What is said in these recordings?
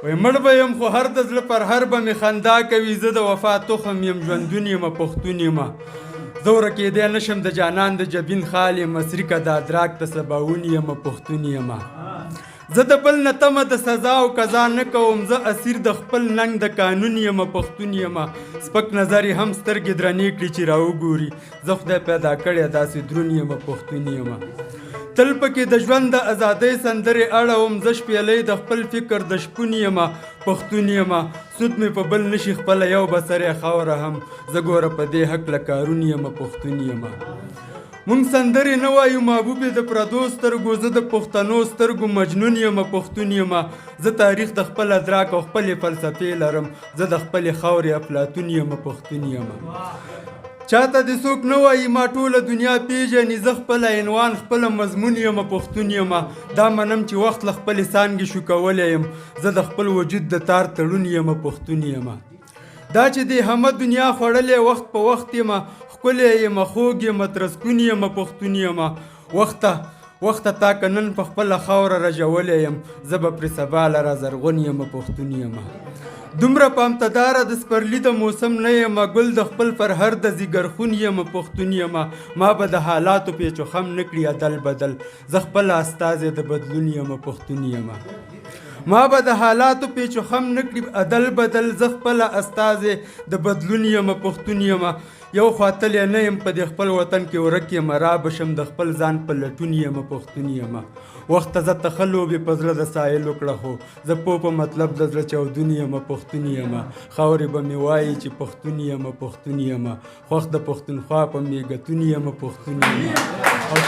وای مړ به یم خو هر د زړه پر هر به مې خندا کوي زه د وفا تخم یم ژوندون یمه پښتون یمه زه ورکېدی نشم د جانان د جبین خال یم مصري که د ادراک د سباون یمه پښتون یمه زه د بل نه تمه د سزا او قضا نه کوم زه اسیر د خپل ننګ د قانون یمه پښتون یمه سپک نظر یې هم سترګې درنې کړي چې راوګوري زه خدای پیدا کړی داسې دروند یمه پښتون یمه تل پکې د ژوند د ازادۍ سندرې اړوم زه شپېلی د خپل فکر د شپون یمه پښتون یمه سود مې په بل نشي خپله یو به سرې خاوره هم زه ګوره په دې هکله کارون یمه پښتون یمه مونږ سندرې نه وایو محبوبې د پردو سترګو زه د پښتنو سترګو مجنون یمه پښتون یمه زه تاریخ د خپل ادراک او خپلې فلسفې لرم زه د خپلې خاورې افلاطون یمه پښتون یمه چاته دې څوک نه وایي ما ټوله دنیا پیژني زه خپله عنوان خپله مضمون یمه پښتون یمه دا منم چې وخت له خپلې څانګې شو کولی یم زه د خپل وجود د تار تړون یمه پښتون یمه دا چې دې همه دنیا خوړلی وخت په وخت یمه ښکلی یمه خوږ یمه ترسکون یمه پښتون یمه وخته تا که نن په خپله خاوره رژولی یم زه به پرې سبا لره زرغون یمه پښتون یمه دومره پامتداره د سپرلي د موسم نه یمه ګل د خپل فرهر د زیګرخون یمه پښتون یمه ما به د حالاتو پیچ و خم نه کړي عدل بدل زه خپله استازی د بدلون یمه پښتون یمه ما به د حالاتو پیچ و خم نه کړي عدل بدل زه خپله استازی د بدلون یمه پښتون یمه یو خواطلی نه یم په دې خپل وطن کې ورک یمه را بشم د خپل ځان په لټون یمه پښتون یمه وخت ته زه ته ښه لوبې په زړه د سایل وکړه خو زه پوه په مطلب د زړه چاودون یمه پښتون یمه خاورې به مې وایي چې پښتون یمه پښتون یمه خوښ د پښتونخوا په میږتون یمه پښتون یمه او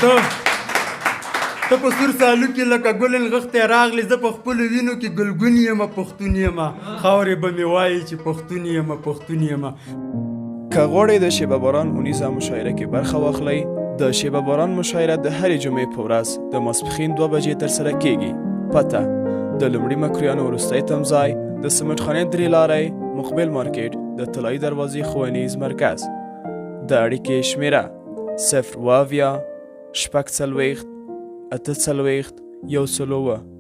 ته په سور سالو کې لکه ګل نغښتی راغلی زه په خپلو وینو کې ګلګون یمه پښتون یمه خاورې به مې وایي چې پښتون یمه پښتون یمه که غواړئ د شیبه باران اونیزه مشاعره کې برخه واخلئ د شیبه باران مشاعره د هرې جمعې په ورځ د ماسپښین 2 بجې ترسره کیږي پته د لومړي مکرویانو وروستی تمځای د سمټ خانې 3 لارۍ مقبل مارکیټ د طلایي دروازې ښوونیز مرکز د اړیکې شمیره 0 اویا 6 څلوېښت 8 څلوېښت 1 څلوېښت